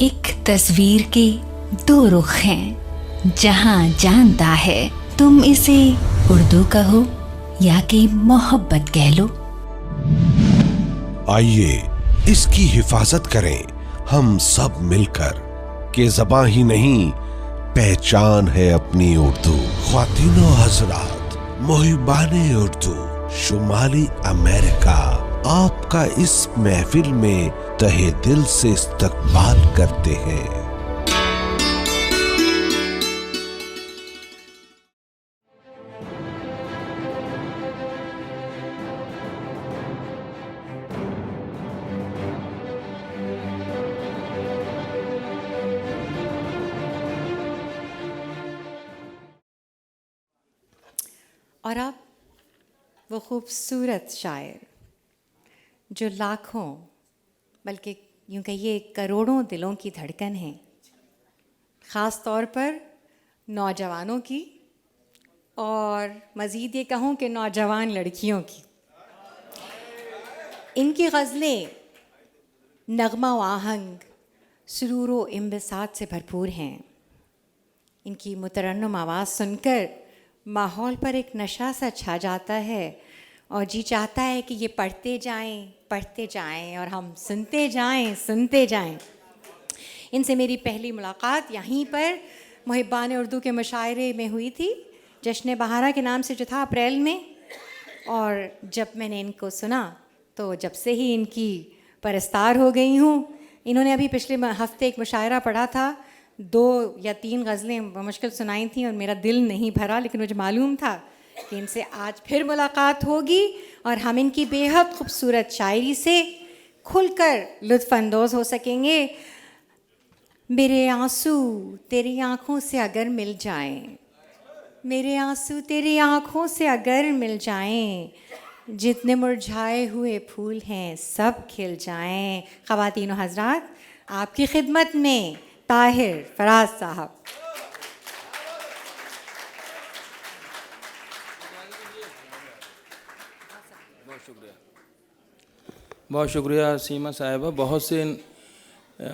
एक तस्वीर के दो रुख हैं, जहां जानता है तुम इसे उर्दू कहो या कि मोहब्बत कह लो। आइए इसकी हिफाजत करें हम सब मिलकर, कि ज़बां ही नहीं पहचान है अपनी उर्दू। ख्वातीनो हजरात, मुहिबाने उर्दू शुमाली अमेरिका आपका इस महफिल में तहे दिल से इस्तकबाल करते हैं। और अब वो खूबसूरत शायर जो लाखों बल्कि यूँ कहिए करोड़ों दिलों की धड़कन है, ख़ास तौर पर नौजवानों की और मज़ीद ये कहूँ कि नौजवान लड़कियों की। इनकी गज़लें नगमा व आहंग, सुरूर व इम्बिसात से भरपूर हैं। इनकी मुतरन्नुम आवाज़ सुनकर माहौल पर एक नशा सा छा जाता है और जी चाहता है कि ये पढ़ते जाएं और हम सुनते जाएं। इनसे मेरी पहली मुलाकात यहीं पर मुहिबान उर्दू के मुशायरे में हुई थी, जश्न बहारा के नाम से जो था अप्रैल में। और जब मैंने इनको सुना तो जब से ही इनकी परस्तार हो गई हूँ। इन्होंने अभी पिछले हफ्ते एक मुशायरा पढ़ा था, 2 या 3 गज़लें मुश्किल सुनाई थी और मेरा दिल नहीं भरा, लेकिन मुझे मालूम था कि इनसे आज फिर मुलाकात होगी और हम इनकी बेहद खूबसूरत शायरी से खुलकर लुत्फ़अंदोज़ हो सकेंगे। मेरे आंसू तेरी आँखों से अगर मिल जाएं, मेरे आंसू तेरी आँखों से अगर मिल जाएं, जितने मुरझाए हुए फूल हैं सब खिल जाएं। ख़वातीन व हज़रात, आपकी खिदमत में ताहिर फराज साहब। बहुत शुक्रिया सीमा साहिबा। बहुत से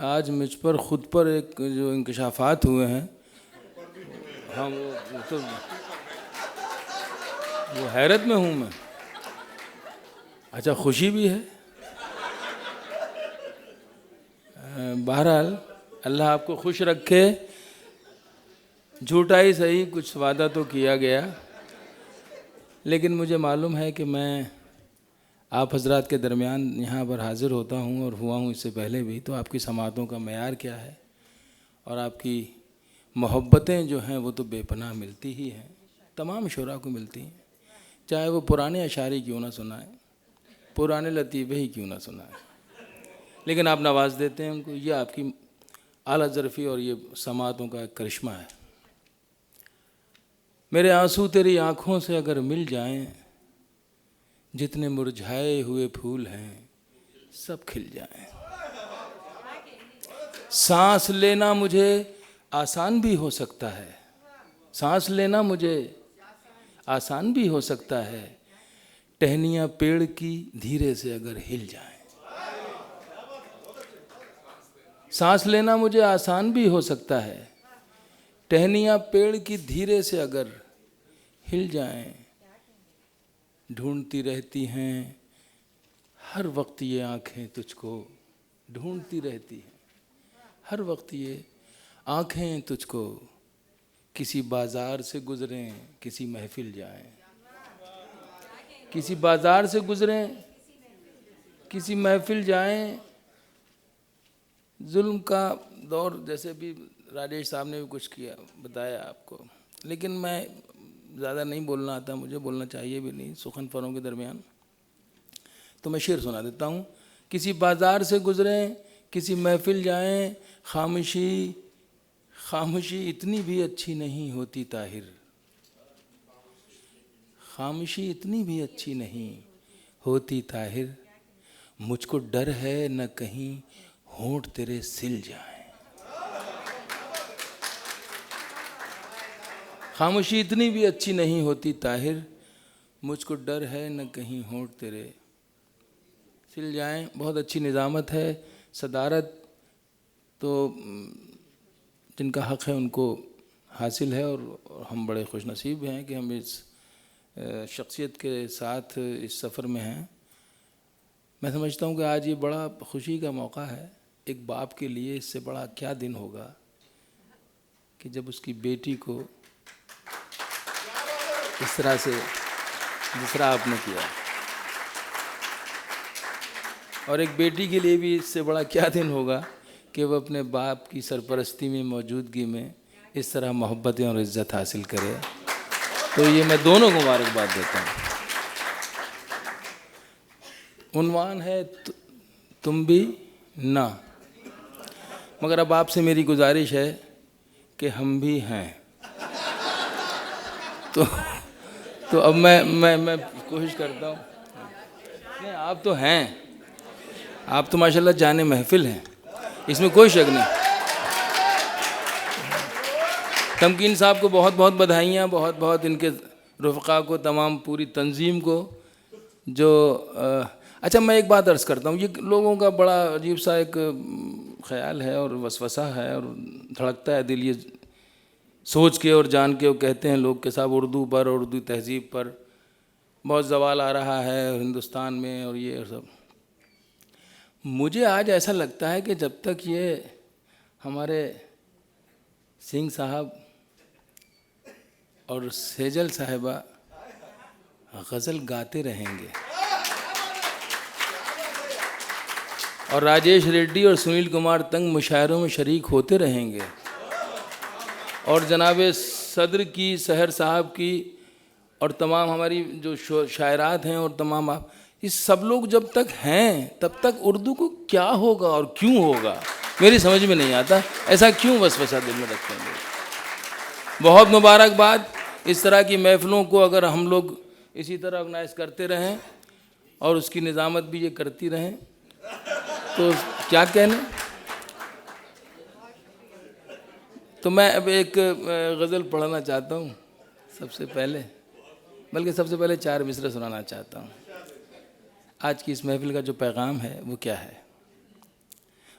आज मुझ पर ख़ुद पर एक जो इंकशाफात हुए हैं, हाँ वो हैरत में हूँ मैं। अच्छा, खुशी भी है। बहरहाल अल्लाह आपको खुश रखे। झूठा ही सही, कुछ वादा तो किया गया, लेकिन मुझे मालूम है कि मैं आप हजरात के दरमियान यहाँ पर हाज़िर होता हूँ और हुआ हूँ इससे पहले भी। तो आपकी समातों का मयार क्या है और आपकी मोहब्बतें जो हैं वो तो बेपनाह मिलती ही हैं, तमाम शुरा को मिलती हैं, चाहे वो पुराने अशारी क्यों ना सुनाए, पुराने लतीफ़े ही क्यों ना सुनाए, लेकिन आप नवाज़ देते हैं उनको। ये आपकी आला ज़रफ़ी और ये समातों का करिश्मा है। मेरे आंसू तेरी आँखों से अगर मिल जाएं, जितने मुरझाए हुए फूल हैं सब खिल जाएं। सांस लेना मुझे आसान भी हो सकता है, सांस लेना मुझे आसान भी हो सकता है, टहनियाँ पेड़ की धीरे से अगर हिल जाएं। सांस लेना मुझे आसान भी हो सकता है, टहनियाँ पेड़ की धीरे से अगर हिल जाएं। ढूंढती रहती हैं हर वक्त ये आँखें तुझको, ढूंढती रहती हैं हर वक्त ये आँखें तुझको, किसी बाज़ार से गुज़रें किसी महफिल जाएं, किसी बाज़ार से गुज़रें किसी महफिल जाएं। जुल्म का दौर, जैसे भी राजेश साहब ने भी कुछ किया बताया आपको, लेकिन मैं ज़्यादा नहीं बोलना आता, मुझे बोलना चाहिए भी नहीं सुखन फरों के दरमियान, तो मैं शेर सुना देता हूँ। किसी बाज़ार से गुज़रें किसी महफिल जाएं, खामोशी खामोशी इतनी भी अच्छी नहीं होती ताहिर, खामोशी इतनी भी अच्छी नहीं होती ताहिर, मुझको डर है न कहीं होंठ तेरे सिल जाएं। खामोशी इतनी भी अच्छी नहीं होती ताहिर, मुझको डर है न कहीं होंठ तेरे सिल जाएं। बहुत अच्छी निज़ामत है, सदारत तो जिनका हक़ है उनको हासिल है, और हम बड़े खुशनसीब हैं कि हम इस शख्सियत के साथ इस सफ़र में हैं। मैं समझता हूँ कि आज ये बड़ा खुशी का मौका है एक बाप के लिए। इससे बड़ा क्या दिन होगा कि जब उसकी बेटी को इस तरह से जिस तरह आपने किया, और एक बेटी के लिए भी इससे बड़ा क्या दिन होगा कि वह अपने बाप की सरपरस्ती में, मौजूदगी में इस तरह मोहब्बतें और इज़्ज़त हासिल करे। तो ये मैं दोनों को मुबारकबाद देता हूँ। उन्वान है तुम भी ना, मगर अब आपसे मेरी गुजारिश है कि हम भी हैं। तो अब मैं कोशिश करता हूँ। नहीं, आप तो हैं, आप तो माशाल्लाह जाने महफिल हैं, इसमें कोई शक नहीं। तमकीन साहब को बहुत बहुत बधाइयाँ, बहुत बहुत इनके रफ़क़ा को, तमाम पूरी तंजीम को। जो अच्छा, मैं एक बात अर्ज़ करता हूँ, ये लोगों का बड़ा अजीब सा एक ख़याल है और वसवसा है और धड़कता है दिल, ये सोच के और जान के वो कहते हैं लोग के साहब उर्दू पर, उर्दू तहज़ीब पर बहुत ज़वाल आ रहा है हिंदुस्तान में और ये और सब। मुझे आज ऐसा लगता है कि जब तक ये हमारे सिंह साहब और सेजल साहिबा गज़ल गाते रहेंगे और राजेश रेड्डी और सुनील कुमार तंग मुशायरों में शरीक होते रहेंगे, और जनाब सदर की, सहर साहब की और तमाम हमारी जो शायरात हैं और तमाम आप, इस सब लोग जब तक हैं तब तक उर्दू को क्या होगा और क्यों होगा, मेरी समझ में नहीं आता। ऐसा क्यों वसवसा दिल में रखते हैं लोग। बहुत मुबारकबाद। इस तरह की महफ़िलों को अगर हम लोग इसी तरह ऑर्गेनाइज करते रहें और उसकी निज़ामत भी ये करती रहें तो क्या कहने। तो मैं अब एक गज़ल पढ़ना चाहता हूँ सबसे पहले, बल्कि सबसे पहले 4 मिसरे सुनाना चाहता हूँ। आज की इस महफ़िल का जो पैगाम है वो क्या है।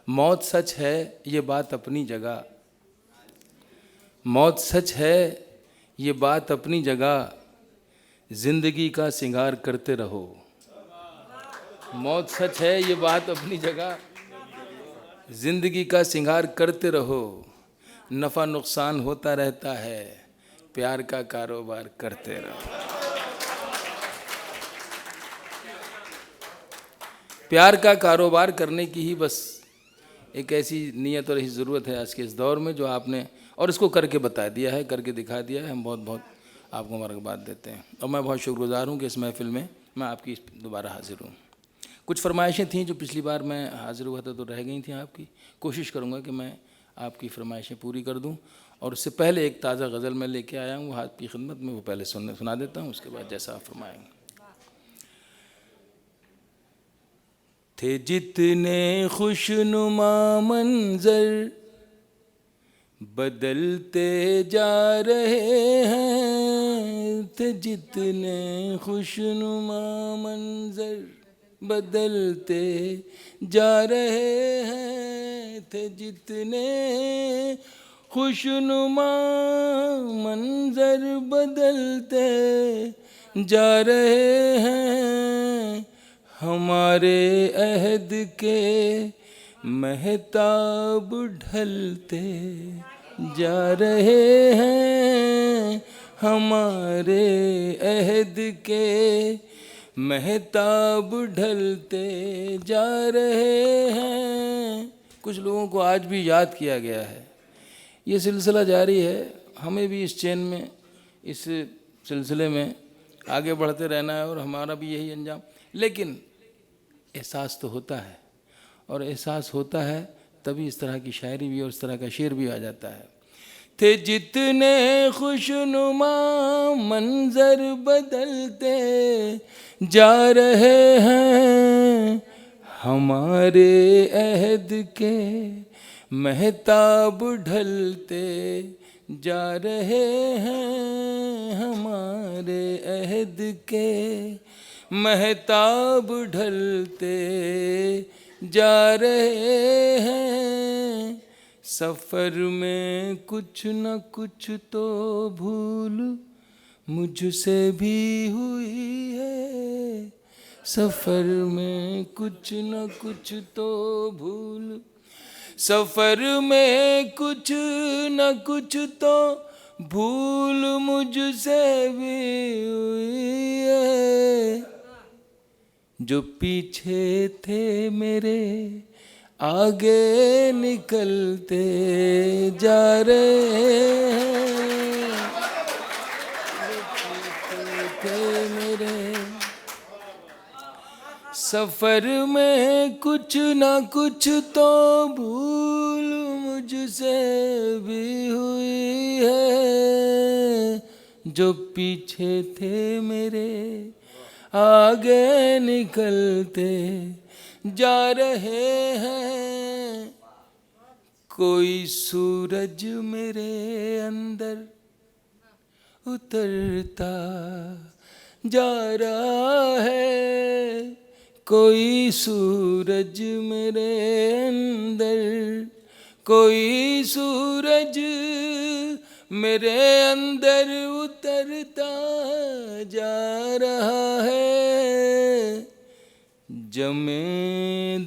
मौत सच है ये बात अपनी जगह, मौत सच है ये बात अपनी जगह, ज़िंदगी का सिंगार करते रहो। मौत सच है ये बात अपनी जगह, ज़िंदगी का सिंगार करते रहो। नफ़ा नुकसान होता रहता है, प्यार का कारोबार करते रहो। प्यार का कारोबार करने की ही बस एक ऐसी नीयत और ऐसी ज़रूरत है आज के इस दौर में, जो आपने और इसको करके बता दिया है, करके दिखा दिया है। हम बहुत बहुत आपको मुबारकबाद देते हैं और मैं बहुत शुक्रगुज़ार हूँ कि इस महफ़िल में मैं आपकी दोबारा हाज़िर हूँ। कुछ फरमाइशें थीं जो पिछली बार मैं हाज़िर हुआ था तो रह गई थी आपकी। कोशिश करूँगा कि मैं आपकी फरमाइशें पूरी कर दूँ, और उससे पहले एक ताज़ा गज़ल मैं लेके आया हूँ आपकी खिदमत में, वो पहले सुना देता हूँ, उसके बाद जैसा आप फरमाएँगे। थे जितने खुशनुमा मंज़र बदलते जा रहे हैं, थे जितने खुशनुमा मंज़र बदलते जा रहे हैं, थे जितने खुशनुमा मंज़र बदलते जा रहे हैं। हमारे अहद के महताब ढलते जा रहे हैं, हमारे अहद के महताब ढलते जा रहे हैं। कुछ लोगों को आज भी याद किया गया है। ये सिलसिला जारी है, हमें भी इस चेन में, इस सिलसिले में आगे बढ़ते रहना है और हमारा भी यही अंजाम। लेकिन एहसास तो होता है, और एहसास होता है तभी इस तरह की शायरी भी और इस तरह का शेर भी आ जाता है। थे जितने खुशनुमा मंजर बदलते जा रहे हैं, हमारे अहद के महताब ढलते जा रहे हैं, हमारे अहद के महताब ढलते जा रहे हैं। सफर में कुछ न कुछ तो भूल मुझसे भी हुई है। सफर में कुछ न कुछ तो भूल, सफर में कुछ न कुछ तो भूल मुझसे भी हुई है। जो पीछे थे मेरे आगे निकलते जा रहे हैं। थे मेरे सफर में कुछ ना कुछ तो भूल मुझसे भी हुई है। जो पीछे थे मेरे आगे निकलते जा रहे हैं। कोई सूरज मेरे अंदर उतरता जा रहा है। कोई सूरज मेरे अंदर, कोई सूरज मेरे अंदर उतरता जा रहा है। जमे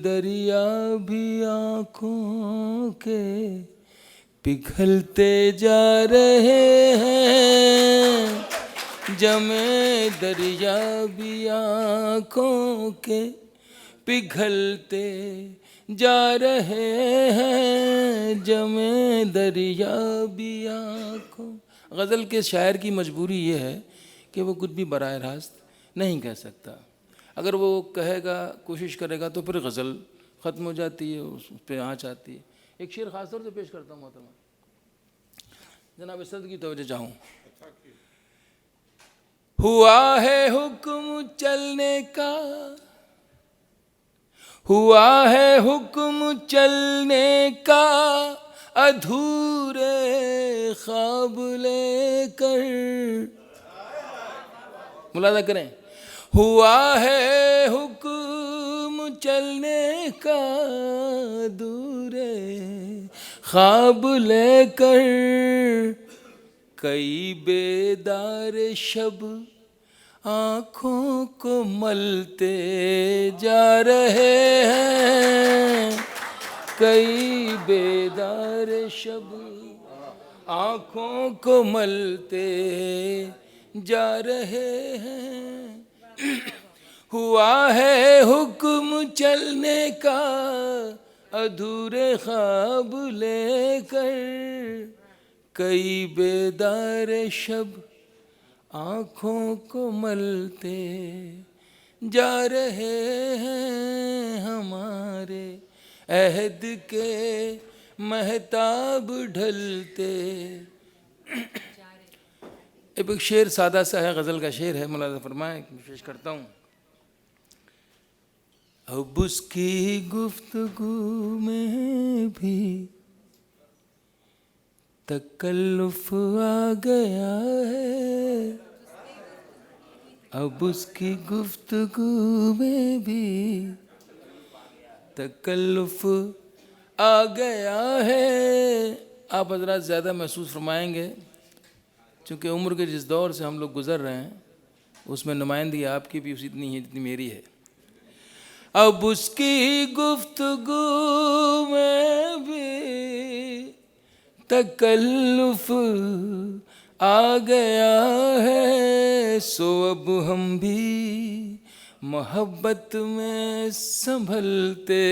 दरिया भी आँखों के पिघलते जा रहे हैं। जमे दरिया भी आँखों के पिघलते जा रहे हैं। जमे दरिया भी आँखों। गज़ल के शायर की मजबूरी ये है कि वो कुछ भी बराह रास्त नहीं कह सकता। अगर वो कहेगा, कोशिश करेगा तो फिर गज़ल ख़त्म हो जाती है, उस पर आँच आती है। एक शेर ख़ास तौर से पेश करता हूँ मोहतरमा, जनाब सद की तवज्जो चाहूँ। हुआ है हुक्म चलने का, हुआ है हुक्म चलने का, अधूरे ख्वाब लेकर। मुलादा करें। हुआ है हुक्म चलने का, अधूरे ख्वाब लेकर। कई बेदार शब आँखों को मलते जा रहे हैं। कई बेदार शब आँखों को मलते जा रहे हैं। हुआ है हुक्म चलने का, अधूरे ख्वाब लेकर। कई बेदार शब आँखों को मलते जा रहे हैं। हमारे अहद के महताब ढलते। एक शेर सादा सा है, गज़ल का शेर है, मुलाज़ा फरमाएं, पेश करता हूँ। अब उसकी गुफ्तगू में भी तकल्लुफ़ आ गया है। अब उसकी गुफ्तगू में भी तकल्लुफ़ आ गया है। आप हज़रात ज़्यादा महसूस फरमाएंगे, चूँकि उम्र के जिस दौर से हम लोग गुज़र रहे हैं उसमें नुमाइंदगी आपकी भी उसी इतनी है जितनी मेरी है। अब उसकी गुफ्तगू में भी तकल्लुफ़ आ गया है। सो अब हम भी मोहब्बत में संभलते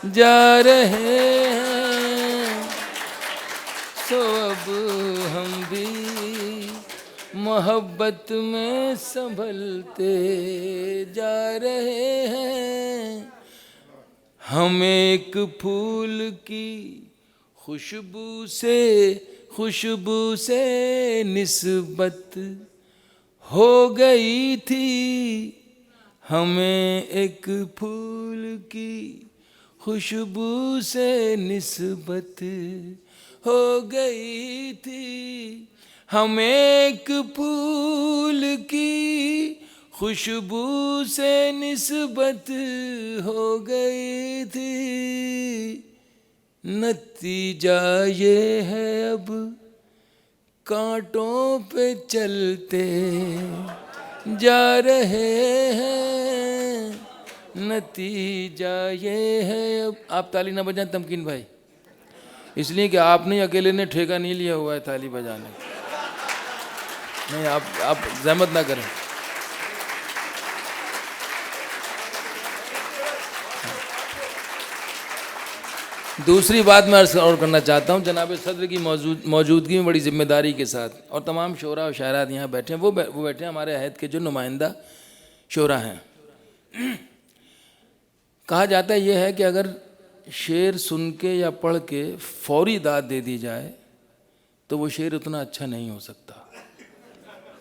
जा रहे हैं। सो अब हम भी मोहब्बत में संभलते जा रहे हैं। हम एक फूल की खुशबू से निस्बत हो गई थी। हमें एक फूल की खुशबू से निस्बत हो गई थी। हमें एक फूल की खुशबू से निस्बत हो गई थी। नतीजा ये है अब कांटों पे चलते जा रहे हैं, नतीजा ये है अब। आप ताली ना बजाएं तमकीन भाई, इसलिए कि आपने अकेले ने ठेका नहीं लिया हुआ है ताली बजाने का। नहीं, आप जहमत ना करें। दूसरी बात मैं अर्ज़ और करना चाहता हूँ, जनाब सदर की मौजूदगी में बड़ी जिम्मेदारी के साथ, और तमाम शोरा और शायरात यहाँ बैठे हैं, वो बैठे हैं हमारे अहद के जो नुमाइंदा शोरा हैं। कहा जाता है ये है कि अगर शेर सुन के या पढ़ के फौरी दाद दे दी जाए तो वो शेर उतना अच्छा नहीं हो सकता।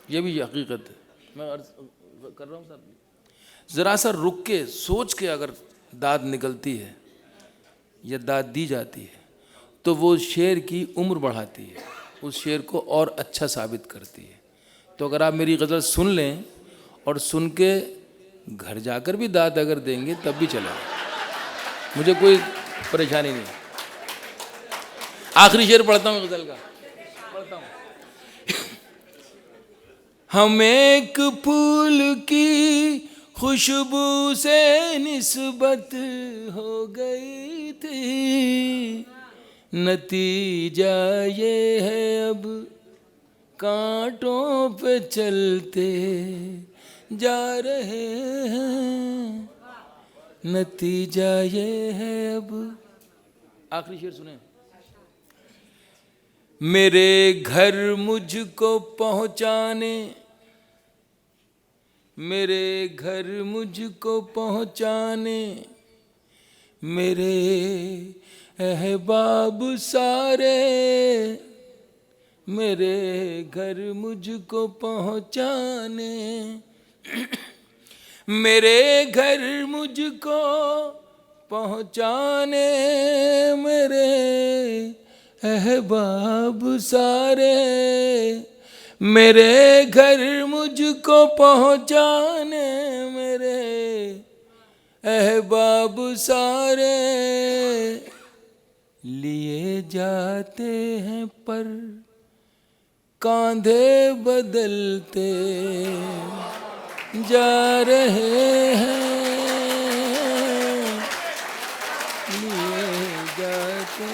ये भी हकीकत है, मैं अर्ज़ कर रहा हूँ साहब। ज़रा सा रुक के सोच के अगर दाद निकलती है या दाद दी जाती है तो वो शेर की उम्र बढ़ाती है, उस शेर को और अच्छा साबित करती है। तो अगर आप मेरी गज़ल सुन लें और सुन के घर जाकर भी दाद अगर देंगे तब भी चलेगा, मुझे कोई परेशानी नहीं। आखिरी शेर पढ़ता हूँ गज़ल का, पढ़ता हूँ। हम एक फूल की खुशबू से निस्बत हो गई थी, नतीजा ये है अब कांटों पे चलते जा रहे हैं, नतीजा ये है अब। आखिरी शेर सुने। मेरे घर मुझको पहुँचाने, मेरे घर मुझको पहुँचाने मेरे अहबाब सारे, मेरे घर मुझको पहुँचाने, मेरे घर मुझको पहुँचाने मेरे अहबाब सारे, मेरे घर मुझको पहुँचाने मेरे अहबाब सारे, लिए जाते हैं पर कांधे बदलते जा रहे हैं, लिए जाते।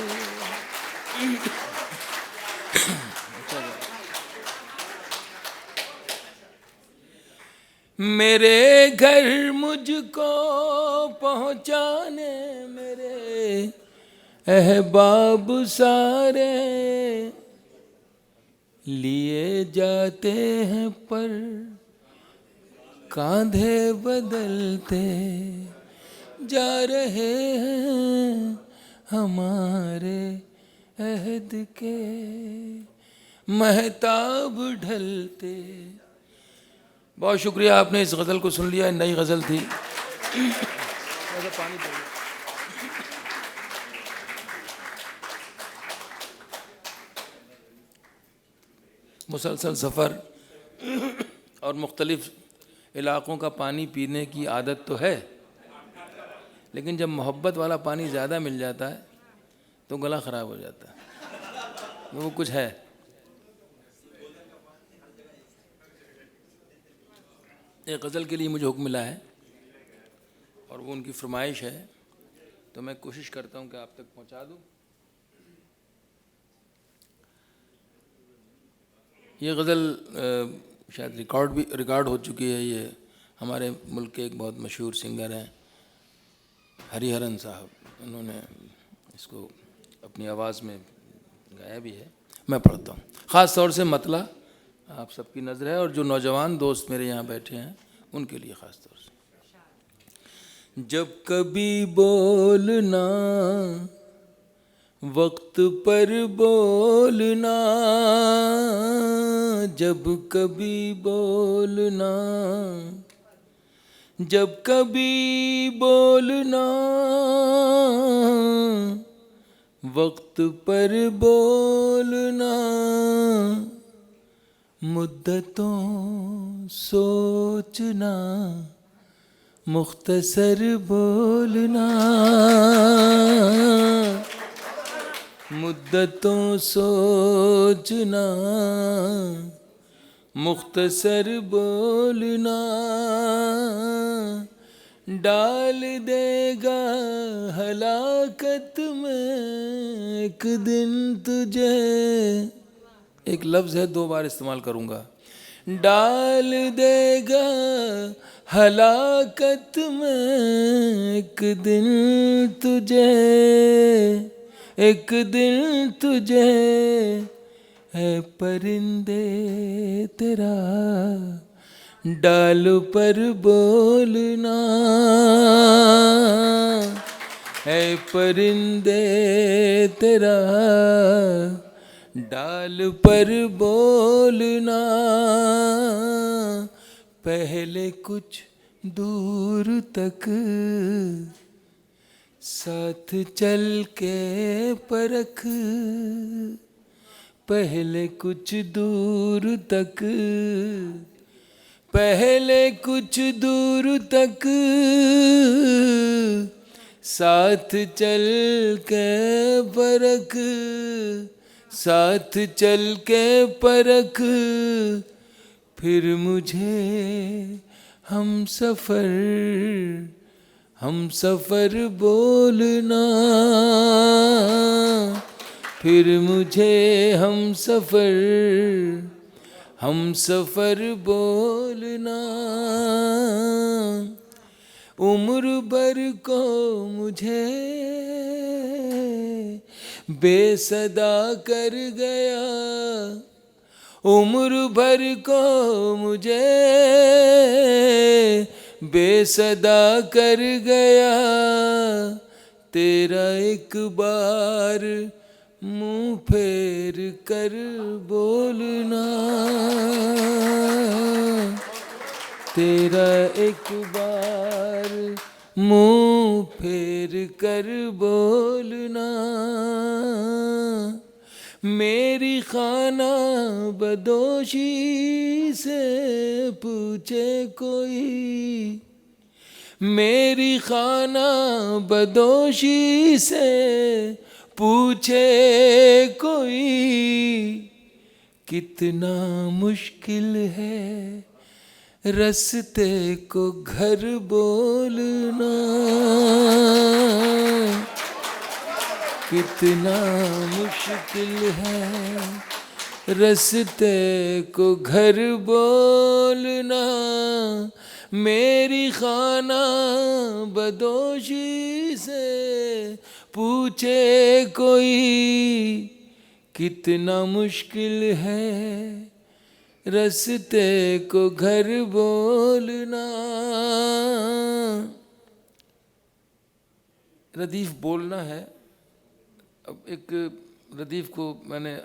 मेरे घर मुझको पहुँचाने मेरे अहबाब सारे, लिए जाते हैं पर कांधे बदलते जा रहे हैं, हमारे अहद के महताब ढलते। बहुत शुक्रिया, आपने इस गज़ल को सुन लिया, नई गज़ल थी। पानी दे। मुसलसल सफ़र और मुख्तलिफ़ इलाक़ों का पानी पीने की आदत तो है, लेकिन जब मोहब्बत वाला पानी ज़्यादा मिल जाता है तो गला ख़राब हो जाता है। वो कुछ है। एक गज़ल के लिए मुझे हुक्म मिला है और वो उनकी फरमाइश है, तो मैं कोशिश करता हूँ कि आप तक पहुँचा दूँ। ये गज़ल शायद रिकॉर्ड हो चुकी है। ये हमारे मुल्क के एक बहुत मशहूर सिंगर हैं हरिहरन साहब, उन्होंने इसको अपनी आवाज़ में गाया भी है। मैं पढ़ता हूँ। ख़ास तौर से मतला आप सबकी नज़र है और जो नौजवान दोस्त मेरे यहाँ बैठे हैं उनके लिए ख़ास तौर से। जब कभी बोलना वक्त पर बोलना, जब कभी बोलना, जब कभी बोलना वक्त पर बोलना, मुद्दतों सोचना मुख्तसर बोलना, मुद्दतों सोचना, मुख्तसर बोलना, डाल देगा हलाकत में एक दिन तुझे। एक लफ्ज़ है, 2 बार इस्तेमाल करूँगा। डाल देगा हलाकत में एक दिन तुझे, एक दिन तुझे। है परिंदे तेरा डाल पर बोलना, है परिंदे तेरा डाल पर बोलना। पहले कुछ दूर तक साथ चल के परख, पहले कुछ दूर तक, पहले कुछ दूर तक साथ चल के परख, साथ चल के परख। फिर मुझे हम सफ़र बोलना, फिर मुझे हम सफ़र बोलना। उम्र भर को मुझे बेसदा कर गया, उम्र भर को मुझे बेसदा कर गया। तेरा एक बार मुँह फेर कर बोलना, तेरा एक बार मुँह फेर कर बोलना। मेरी खाना बदोशी से पूछे कोई, मेरी खाना बदोशी से पूछे कोई, कितना मुश्किल है रस्ते को घर बोलना, कितना मुश्किल है रस्ते को घर बोलना। मेरी खाना बदोशी से पूछे कोई, कितना मुश्किल है रस्ते को घर बोलना। रदीफ बोलना है। अब एक रदीफ को मैंने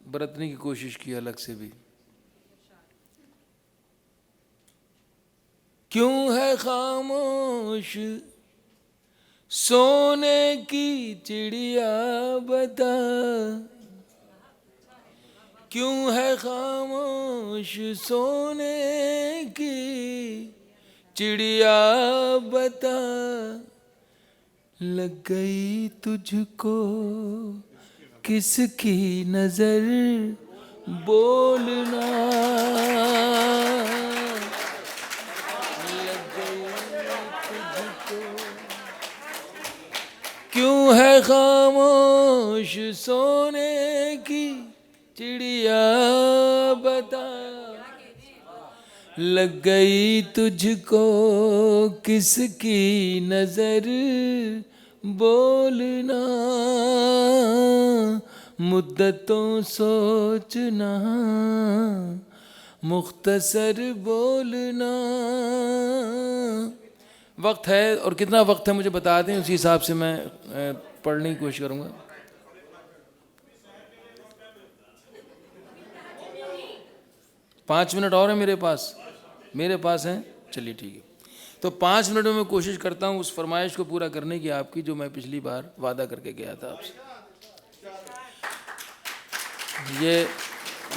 बरतने की कोशिश की अलग से भी। क्यों है खामोश सोने की चिड़िया बता, क्यों है खामोश सोने की चिड़िया बता। लग गई तुझको किसकी नजर बोलना, लग गई तुझको। क्यों है खामोश सोने की चिड़िया बता। लग गई तुझको किसकी नजर बोलना। मुद्दतों सोचना, मुख्तसर बोलना। वक्त है, और कितना वक्त है मुझे बता दें, उसी हिसाब से मैं पढ़ने की कोशिश करूँगा। पाँच मिनट और है मेरे पास हैं। चलिए ठीक है, तो 5 मिनट में मैं कोशिश करता हूँ उस फरमाइश को पूरा करने की आपकी, जो मैं पिछली बार वादा करके गया था आपसे। ये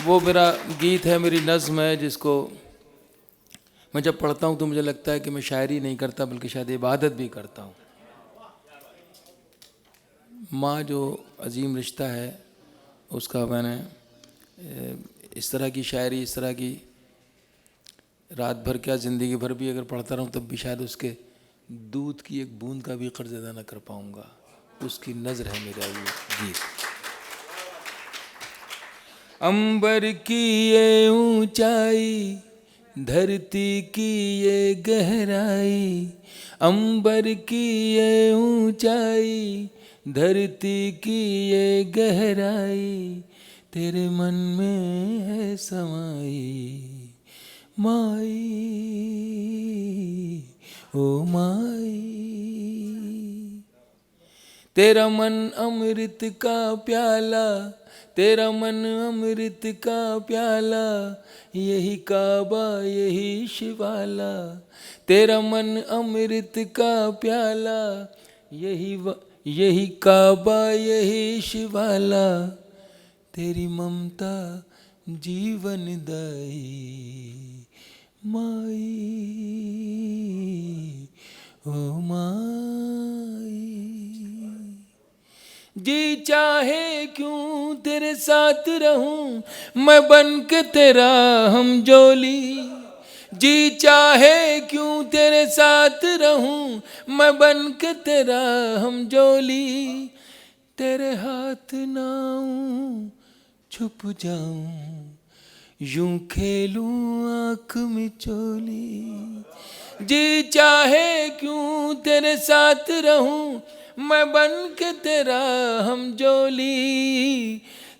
वो मेरा गीत है, मेरी नज़्म है, जिसको मैं जब पढ़ता हूँ तो मुझे लगता है कि मैं शायरी नहीं करता बल्कि शायद इबादत भी करता हूँ। माँ जो अजीम रिश्ता है उसका मैंने इस तरह की शायरी, इस तरह की रात भर क्या ज़िंदगी भर भी अगर पढ़ता रहूँ तब भी शायद उसके दूध की एक बूंद का भी कर्ज अदा न कर पाऊँगा। उसकी नज़र है मेरा ये गीत। अंबर की ये ऊंचाई, धरती की ये गहराई, अंबर की ये ऊंचाई, धरती की ये गहराई, तेरे मन में है समाई माई, ओ माई। तेरा मन अमृत का प्याला, तेरा मन अमृत का प्याला, यही काबा यही शिवाला, तेरा मन अमृत का प्याला, यही काबा यही शिवाला, तेरी ममता जीवन दाई माई, ओ माई। जी चाहे क्यों तेरे साथ रहूं, मैं बन के तेरा हम जोली, जी चाहे क्यों तेरे साथ रहूं, मैं बन के तेरा हम जोली, तेरे हाथ ना आऊं छुप जाऊं, यूं खेलूं आँख मिचोली, जी चाहे क्यों तेरे साथ रहूं, मैं बन के तेरा हम जोली,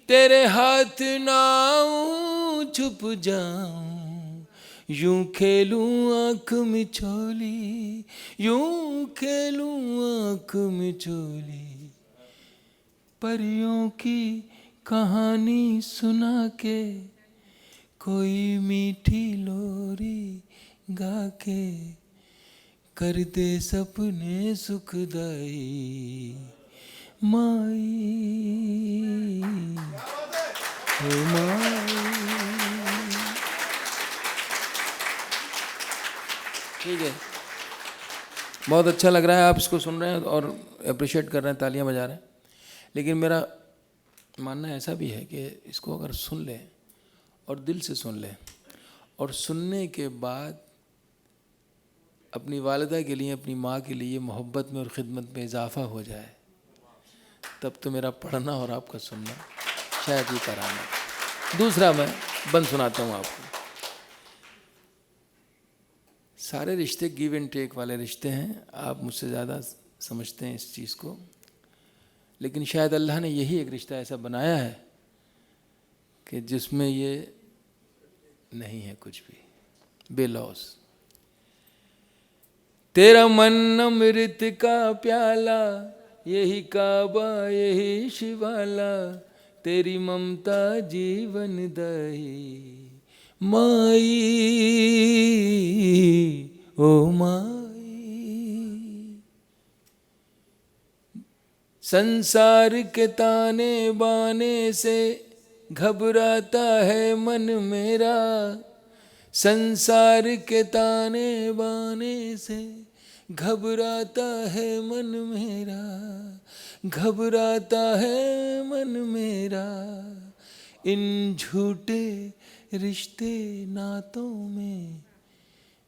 तेरे हाथ ना आऊं छुप जाऊं, यूं खेलूं आँख मिचोली, यूं खेलूं आँख मिचोली। परियों की कहानी सुना के, कोई मीठी लोरी गा के, कर दे सपने सुखदाई माई, ओ माई। ठीक है, बहुत अच्छा लग रहा है, आप इसको सुन रहे हैं और अप्रिशिएट कर रहे हैं, तालियां बजा रहे हैं। लेकिन मेरा मानना ऐसा भी है कि इसको अगर सुन लें और दिल से सुन लें, और सुनने के बाद अपनी वालिदा के लिए, अपनी माँ के लिए मोहब्बत में और ख़िदमत में इजाफ़ा हो जाए, तब तो मेरा पढ़ना और आपका सुनना शायद ही कराना। दूसरा मैं बंद सुनाता हूँ आपको। सारे रिश्ते गिव एंड टेक वाले रिश्ते हैं, आप मुझसे ज़्यादा समझते हैं इस चीज़ को, लेकिन शायद अल्लाह ने यही एक रिश्ता ऐसा बनाया है कि जिसमें ये नहीं है कुछ भी, बेलौस। तेरा मन अमृत का प्याला, यही काबा यही शिवाला, तेरी ममता जीवन दाई माई, ओ माई। संसार के ताने बाने से घबराता है मन मेरा, संसार के ताने बाने से घबराता है मन मेरा, घबराता है मन मेरा, इन झूठे रिश्ते नातों में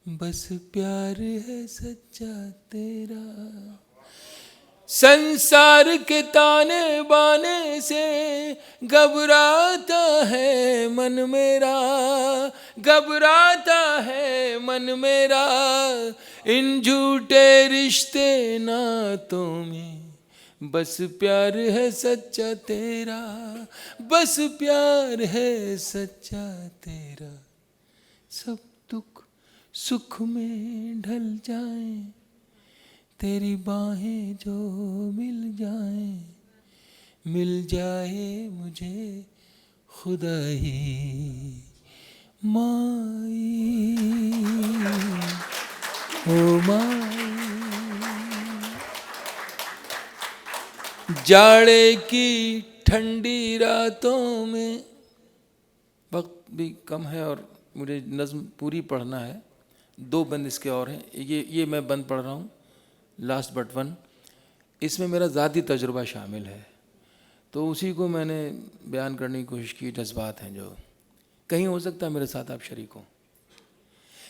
बस प्यार है सच्चा तेरा। संसार के ताने बाने से घबराता है मन मेरा, घबराता है मन मेरा, इन झूठे रिश्ते नातों में बस प्यार है सच्चा तेरा, बस प्यार है सच्चा तेरा। सब दुख सुख में ढल जाएं, तेरी बाहें जो मिल जाएं, मिल जाए मुझे खुदाई माई, ओ माई। जाड़े की ठंडी रातों में, वक्त भी कम है और मुझे नज़्म पूरी पढ़ना है, 2 बंद इसके और हैं, ये मैं बंद पढ़ रहा हूँ, लास्ट बट वन। इसमें मेरा ज़ाती तजुर्बा शामिल है, तो उसी को मैंने बयान करने की कोशिश की। जज्बात हैं जो कहीं हो सकता है मेरे साथ आप शरीक हो।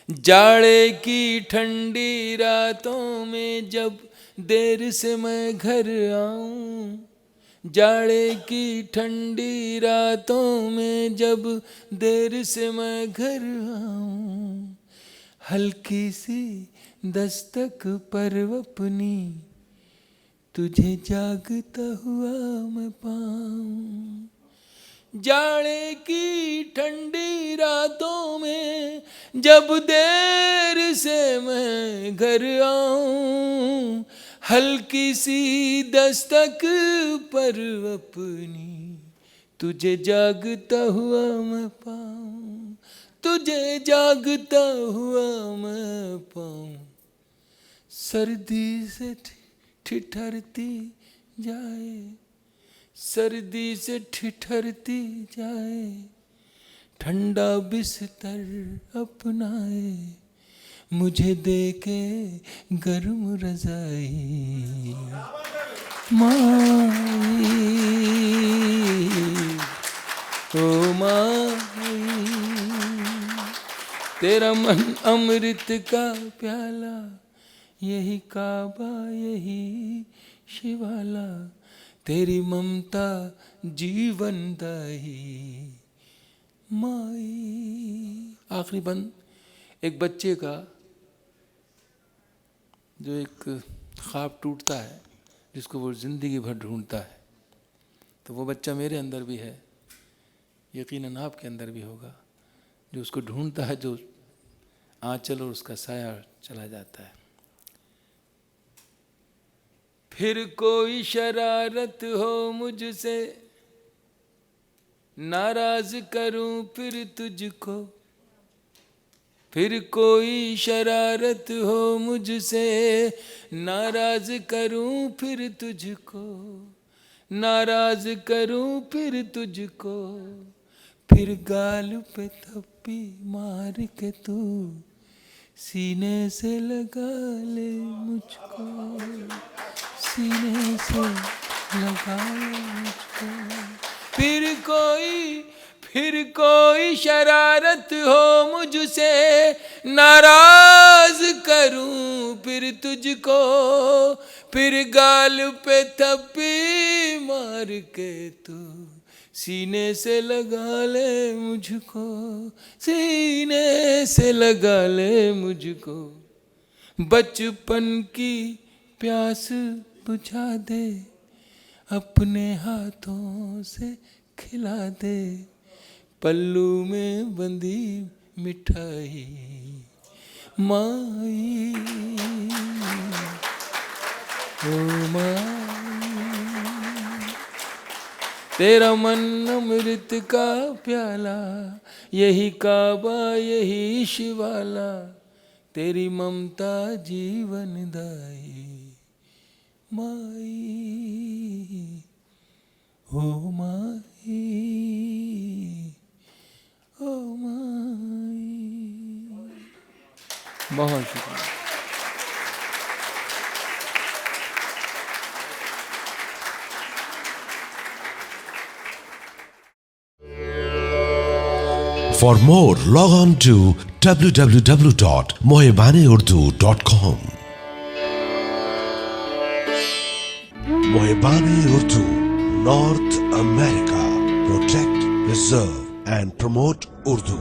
जाड़े की ठंडी रातों में जब देर से मैं घर आऊं, जाड़े की ठंडी रातों में जब देर से मैं घर आऊं, हल्की सी दस्तक पर अपनी तुझे जागता हुआ मैं पाऊं। जाड़े की ठंडी रातों में जब देर से मैं घर आऊं, हल्की सी दस्तक पर अपनी तुझे जागता हुआ मैं पाऊं, तुझे जागता हुआ मैं पाऊं। सर्दी से ठिठुरती जाए, सर्दी से ठिठुरती जाए, ठंडा बिस्तर अपनाए, मुझे देके गर्म रज़ाई माई, ओ माई। तेरा मन अमृत का प्याला, यही काबा यही शिवाला, तेरी ममता जीवन दाई माई। आखिरी बंद एक बच्चे का जो एक ख्वाब टूटता है, जिसको वो ज़िंदगी भर ढूंढता है, तो वो बच्चा मेरे अंदर भी है, यकीनन आपके अंदर भी होगा, जो उसको ढूंढता है, जो आंचल और उसका साया चला जाता है। फिर कोई शरारत हो मुझसे, नाराज करूं फिर तुझको, फिर कोई शरारत हो मुझसे, नाराज करूं फिर तुझको, नाराज करूं फिर तुझको, फिर गाल पे थप्पी मार के तू सीने से लगा ले मुझको, सीने से लगा ले मुझको। फिर कोई शरारत हो मुझसे, नाराज करूं फिर तुझको, फिर गाल पे थप्पी मार के तू सीने से लगा ले मुझको, सीने से लगा ले मुझको। बचपन की प्यास बुझा दे, अपने हाथों से खिला दे, पल्लू में बंदी मिठाई माई, ओ माई। तेरा मन अमृत का प्याला, यही काबा यही शिवाला, तेरी ममता जीवन दाई माई, ओ माई, ओ माई। बहुत शुक्रिया। For more, log on to www.mohebaneurdu.com. Mohebane Urdu, North America. Protect, preserve and promote Urdu.